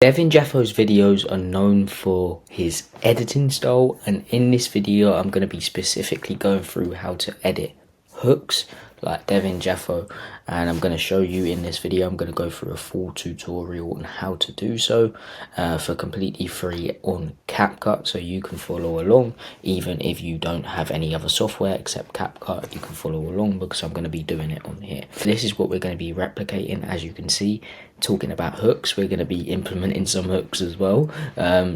Devin Jatho's videos are known for his editing style, and in this video I'm going to be specifically going through how to edit hooks like Devin Jatho, and I'm going to show you in this video. I'm going to go through a full tutorial on how to do so for completely free on Capcut, so you can follow along even if you don't have any other software except Capcut. You can follow along because I'm going to be doing it on here. This is what we're going to be replicating. As you can see, talking about hooks, we're going to be implementing some hooks as well.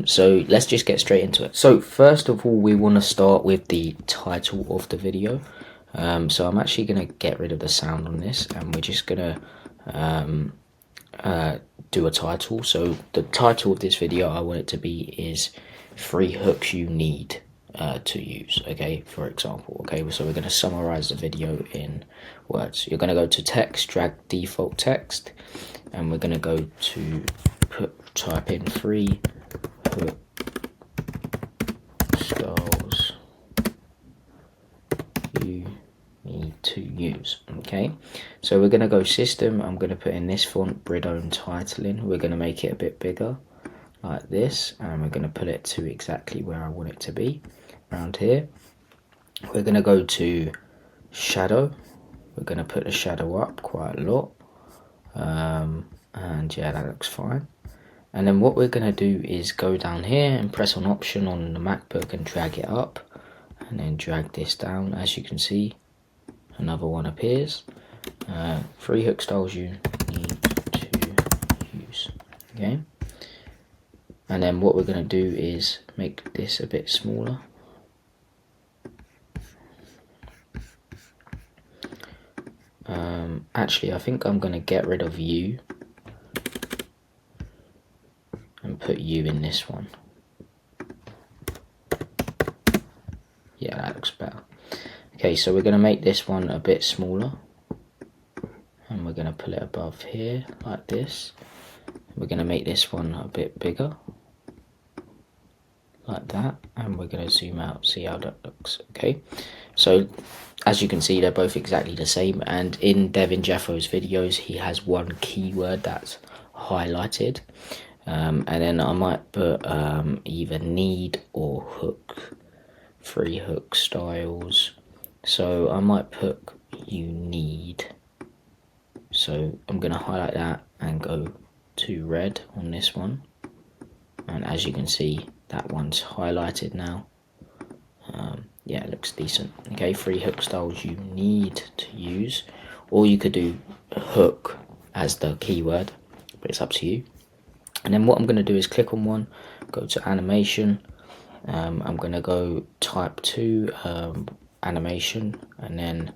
So let's just get straight into it. So first of all, we want to start with the title of the video. So I'm actually going to get rid of the sound on this, and we're just going to do a title. So the title of this video, I want it to be is 3 hooks you need to use, okay, for example. Okay, so we're going to summarize the video in words. You're going to go to text, drag default text, and we're going to go to type in 3 hook styles you need to use. Okay, so we're going to go system. I'm going to put in this font, Bridone titling. We're going to make it a bit bigger like this, and we're going to put it to exactly where I want it to be, around here. We're going to go to shadow. We're going to put the shadow up quite a lot, and yeah, that looks fine. And then what we're going to do is go down here and press on option on the MacBook and drag it up, and then drag this down. As you can see, another one appears. 3 hook styles you need to use. Okay, and then what we're going to do is make this a bit smaller. Actually, I think I'm going to get rid of you and put you in this one. Yeah, that looks better. Okay, so we're going to make this one a bit smaller, and we're going to put it above here like this. We're going to make this one a bit bigger like that, and we're going to zoom out, see how that looks. Okay, so as you can see, they're both exactly the same, and in Devin Jatho's videos he has one keyword that's highlighted, and then I might put either need or hook, 3 hook styles. So I might put you need. So I'm going to highlight that and go to red on this one, and as you can see, that one's highlighted now. Yeah, it looks decent. Okay, 3 hook styles you need to use, or you could do hook as the keyword, but it's up to you. And then what I'm going to do is click on one, go to animation. I'm going to go type 2 animation, and then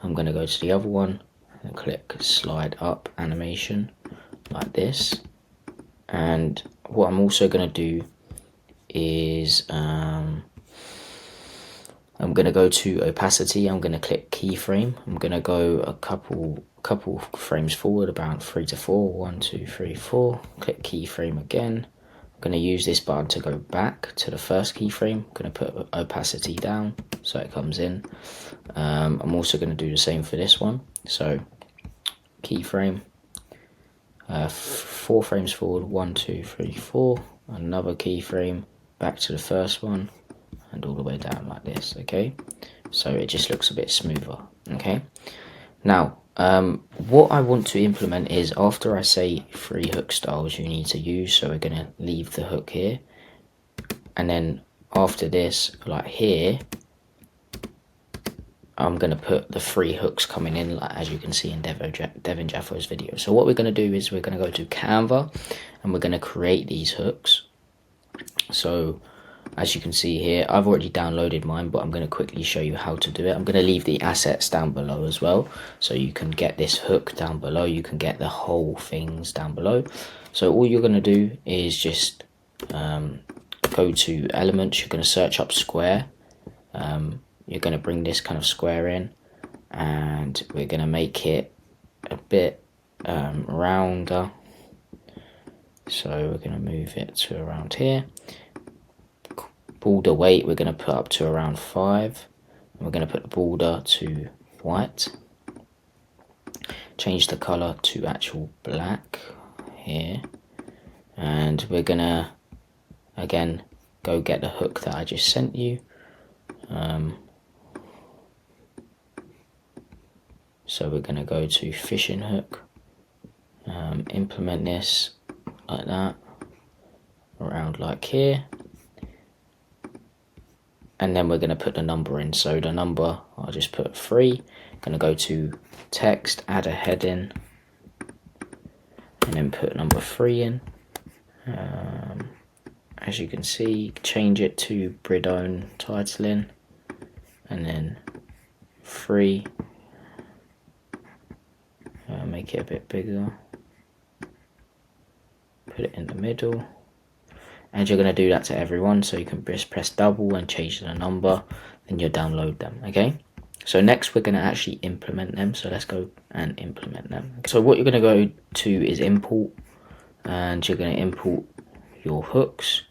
I'm going to go to the other one and click slide up animation like this. And what I'm also going to do is I'm going to go to opacity. I'm going to click keyframe. I'm going to go a couple frames forward, about 3 to 4. 1, 2, 3, 4. Click keyframe again. I'm going to use this button to go back to the first keyframe. I'm going to put opacity down so it comes in. I'm also going to do the same for this one. So keyframe, 4 frames forward, 1, 2, 3, 4. Another keyframe, back to the first one, and all the way down like this. Okay, so it just looks a bit smoother. Okay, now what I want to implement is, after I say 3 hook styles you need to use, so we're going to leave the hook here, and then after this, like here, I'm going to put the 3 hooks coming in, like as you can see in Devin Jatho's video. So what we're going to do is we're going to go to Canva, and we're going to create these hooks. So as you can see here, I've already downloaded mine, but I'm going to quickly show you how to do it. I'm going to leave the assets down below as well, so you can get this hook down below. You can get the whole things down below. So all you're going to do is just go to elements. You're going to search up square. You're going to bring this kind of square in, and we're going to make it a bit rounder. So we're going to move it to around here. Border weight we're going to put up to around 5. We're going to put the border to white. Change the color to actual black here. and we're gonna again go get the hook that I just sent you. So we're gonna go to fishing hook, implement this like that, around like here, and then we're going to put the number in. So the number, I'll just put 3. Going to go to text, add a heading, and then put number 3 in. As you can see, change it to Bridone titling, and then 3. Make it a bit bigger. Put it in the middle. And you're going to do that to everyone, so you can just press double and change the number, then you'll download them, okay? So next we're going to actually implement them, so let's go and implement them. So what you're going to go to is import, and you're going to import your hooks.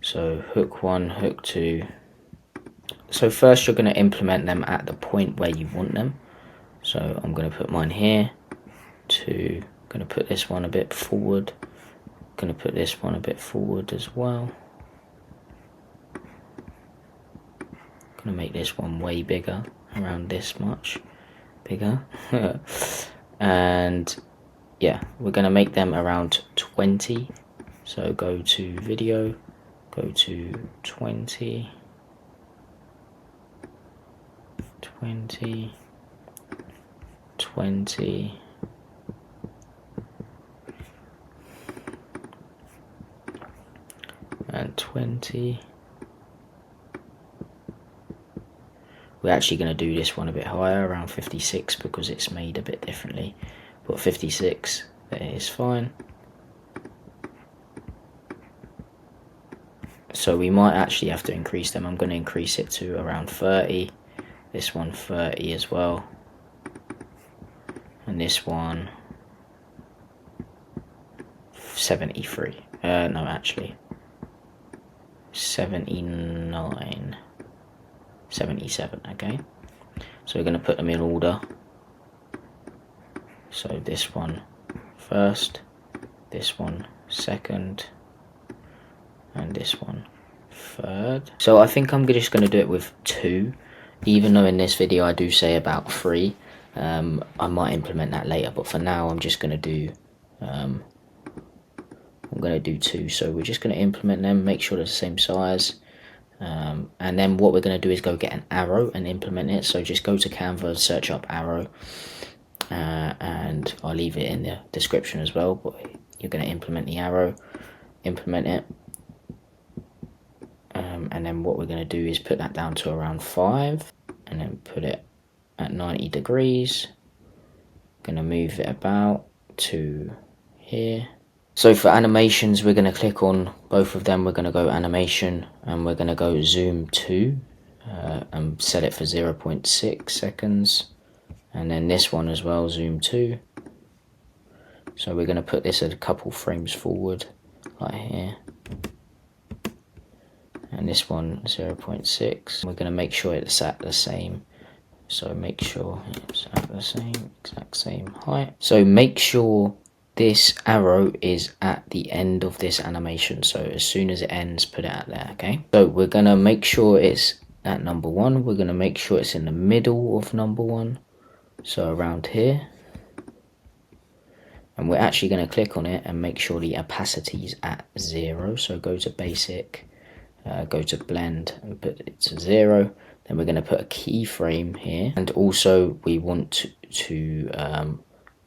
So hook 1, hook 2. So first you're going to implement them at the point where you want them. So I'm going to put mine here, going to put this one a bit forward. Going to put this one a bit forward as well. Going to make this one way bigger, around this much bigger. And yeah, we're going to make them around 20. So go to video, go to 20, 20, 20, and 20. We're actually going to do this one a bit higher, around 56, because it's made a bit differently. But 56, that is fine. So we might actually have to increase them. I'm going to increase it to around 30. This one 30 as well. And this one 73. No, actually 79, 77. Okay, so we're going to put them in order. So this one first, this one second, and this one third. So I think I'm just going to do it with 2, even though in this video I do say about 3. I might implement that later, but for now I'm just going to do I'm going to do 2. So we're just going to implement them, make sure they're the same size, and then what we're going to do is go get an arrow and implement it. So just go to Canva, search up arrow, and I'll leave it in the description as well, but you're going to implement the arrow, implement it, and then what we're going to do is put that down to around 5, and then put it at 90 degrees. Going to move it about to here. So for animations, we're going to click on both of them. We're going to go animation, and we're going to go zoom 2 and set it for 0.6 seconds. And then this one as well, zoom 2. So we're going to put this at a couple frames forward, like here. And this one 0.6. We're going to make sure it's at the same. So make sure it's at the same, exact same height. So make sure this arrow is at the end of this animation. So as soon as it ends, put it out there, okay? So we're going to make sure it's at number 1. We're going to make sure it's in the middle of number 1. So around here. And we're actually going to click on it and make sure the opacity is at 0. So go to basic, go to blend and put it to 0. Then we're going to put a keyframe here, and also we want to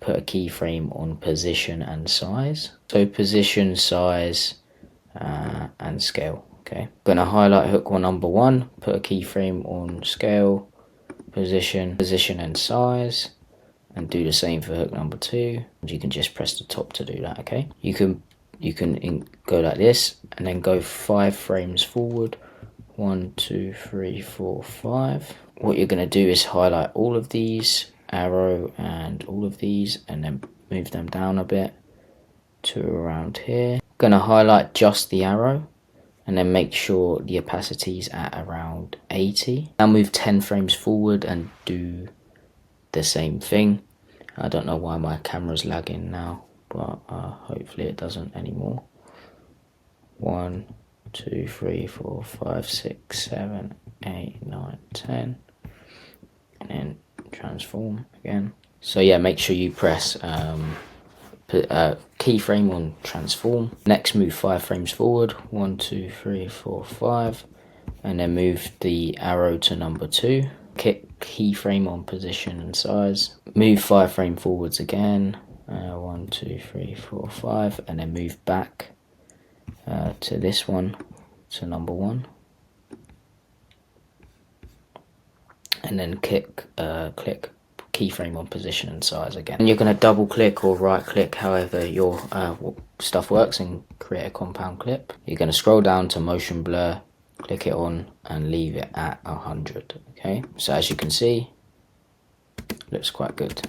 put a keyframe on position and size. So position, size, and scale. Okay, I'm going to highlight hook one number 1, put a keyframe on scale, position and size, and do the same for hook number 2. You can just press the top to do that. Okay, you can go like this and then go 5 frames forward. 1, 2, 3, 4, 5. What you're going to do is highlight all of these, arrow and all of these, and then move them down a bit to around here. Going to highlight just the arrow and then make sure the opacity is at around 80. Now move 10 frames forward and do the same thing. I don't know why my camera's lagging now, but hopefully it doesn't anymore. 1, 2, 3, 4, 5, 6, 7, 8, 9, 10, and then transform again. So yeah, make sure you press keyframe on transform. Next, move 5 frames forward, 1, 2, 3, 4, 5, and then move the arrow to number 2. Keyframe on position and size. Move 5 frames forwards again, 1, 2, 3, 4, 5, and then move back to this one, to number 1, and then click keyframe on position and size again. And you're going to double click or right click, however your stuff works, and create a compound clip. You're going to scroll down to motion blur, click it on, and leave it at 100. Okay, so as you can see, looks quite good,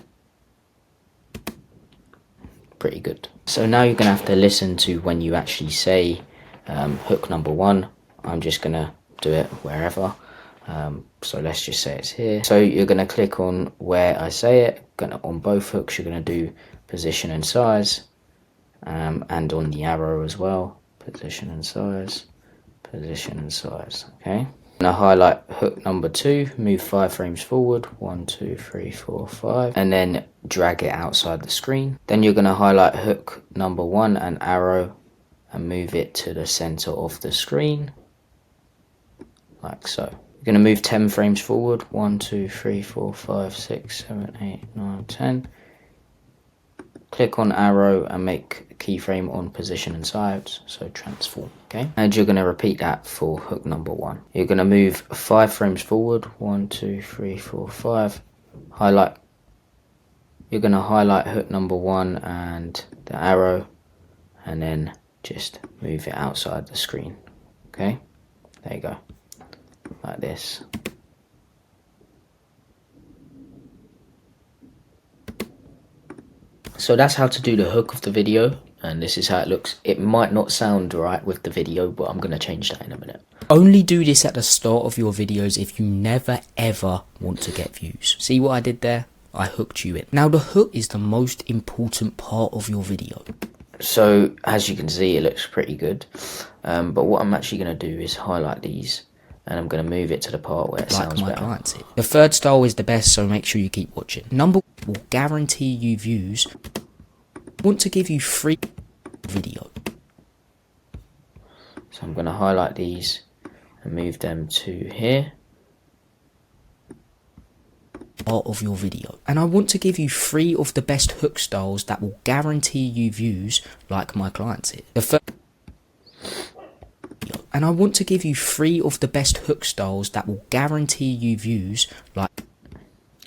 pretty good. So now you're going to have to listen to when you actually say hook number 1. I'm just going to do it wherever. So let's just say it's here. So you're going to click on where I say it. On both hooks, you're going to do position and size, and on the arrow as well, position and size, position and size. Okay. I'm going to highlight hook number 2, move 5 frames forward, 1, 2, 3, 4, 5, and then drag it outside the screen. Then you're going to highlight hook number 1 and arrow, and move it to the center of the screen, like so. You're going to move 10 frames forward, 1, 2, 3, 4, 5, 6, 7, 8, 9, 10. Click on arrow and make keyframe on position and size, so transform. Okay, and you're going to repeat that for hook number 1. You're going to move 5 frames forward, 1, 2, 3, 4, 5. Highlight. You're going to highlight hook number 1 and the arrow, and then just move it outside the screen. Okay, there you go, like this. So that's how to do the hook of the video, and this is how it looks. It might not sound right with the video, but I'm going to change that in a minute. Only do this at the start of your videos if you never ever want to get views. See what I did there? I hooked you in. Now the hook is the most important part of your video. So as you can see, it looks pretty good, but what I'm actually going to do is highlight these, and I'm going to move it to the part where it sounds better. The third style is the best, so make sure you keep watching. Number 1 will guarantee you views. I want to give you free video. So I'm going to highlight these and move them to here. Part of your video. And I want to give you 3 of the best hook styles that will guarantee you views, like my clients here. And I want to give you 3 of the best hook styles that will guarantee you views, like,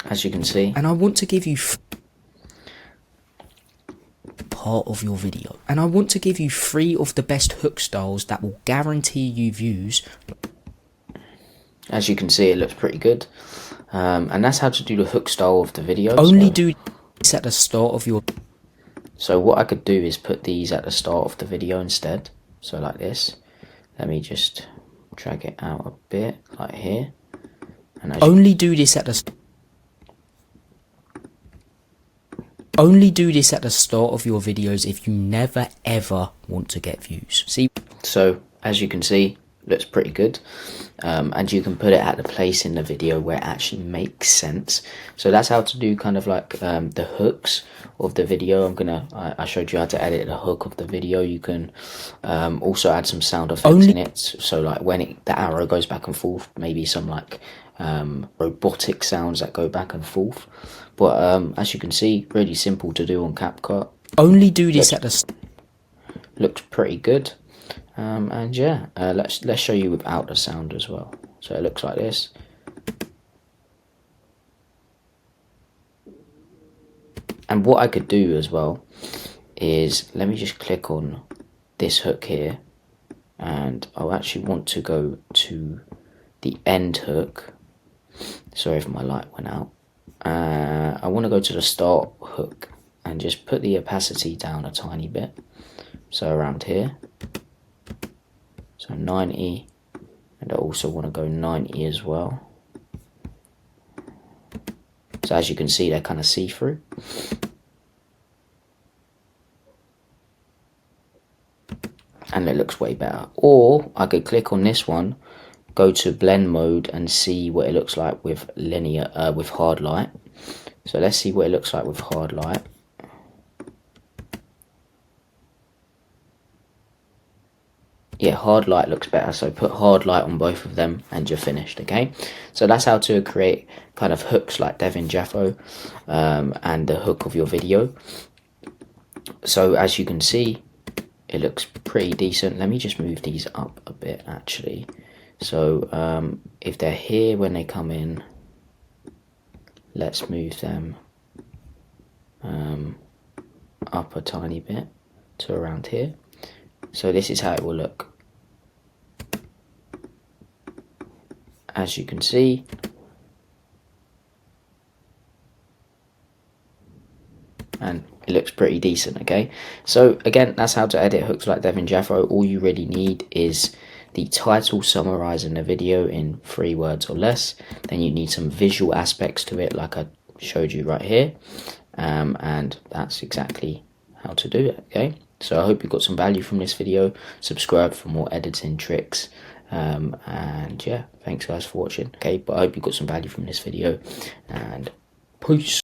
as you can see. And I want to give you part of your video. And I want to give you 3 of the best hook styles that will guarantee you views. As you can see, it looks pretty good. And that's how to do the hook style of the video. Only do this at the start of your... So what I could do is put these at the start of the video instead. So like this. Let me just drag it out a bit, like here. And only do this at the... Only do this at the start of your videos if you never ever want to get views. See? So as you can see, looks pretty good, and you can put it at the place in the video where it actually makes sense. So that's how to do kind of like the hooks of the video. I showed you how to edit the hook of the video. You can also add some sound effects in it, so like when the arrow goes back and forth, maybe some like robotic sounds that go back and forth. But as you can see, really simple to do on Capcut. Only do this at the... Looks pretty good. And yeah, let's show you without the sound as well. So it looks like this. And what I could do as well is, let me just click on this hook here, and I'll actually want to go to the end hook. Sorry if my light went out. I want to go to the start hook and just put the opacity down a tiny bit, so around here. So 90, and I also want to go 90 as well. So as you can see, they're kind of see-through. and it looks way better. Or I could click on this one, go to blend mode and see what it looks like with with hard light. So let's see what it looks like with hard light. Yeah, hard light looks better, so put hard light on both of them and you're finished. Okay, so that's how to create kind of hooks like Devin Jatho, and the hook of your video. So as you can see, it looks pretty decent. Let me just move these up a bit actually. So if they're here when they come in, let's move them up a tiny bit to around here. So this is how it will look. As you can see, and it looks pretty decent. Okay, so again, that's how to edit hooks like Devin Jatho. All you really need is the title summarizing the video in 3 words or less. Then you need some visual aspects to it like I showed you right here, and that's exactly how to do it. Okay, so I hope you got some value from this video. Subscribe for more editing tricks, and yeah, thanks guys for watching. Okay, but I hope you got some value from this video, and peace.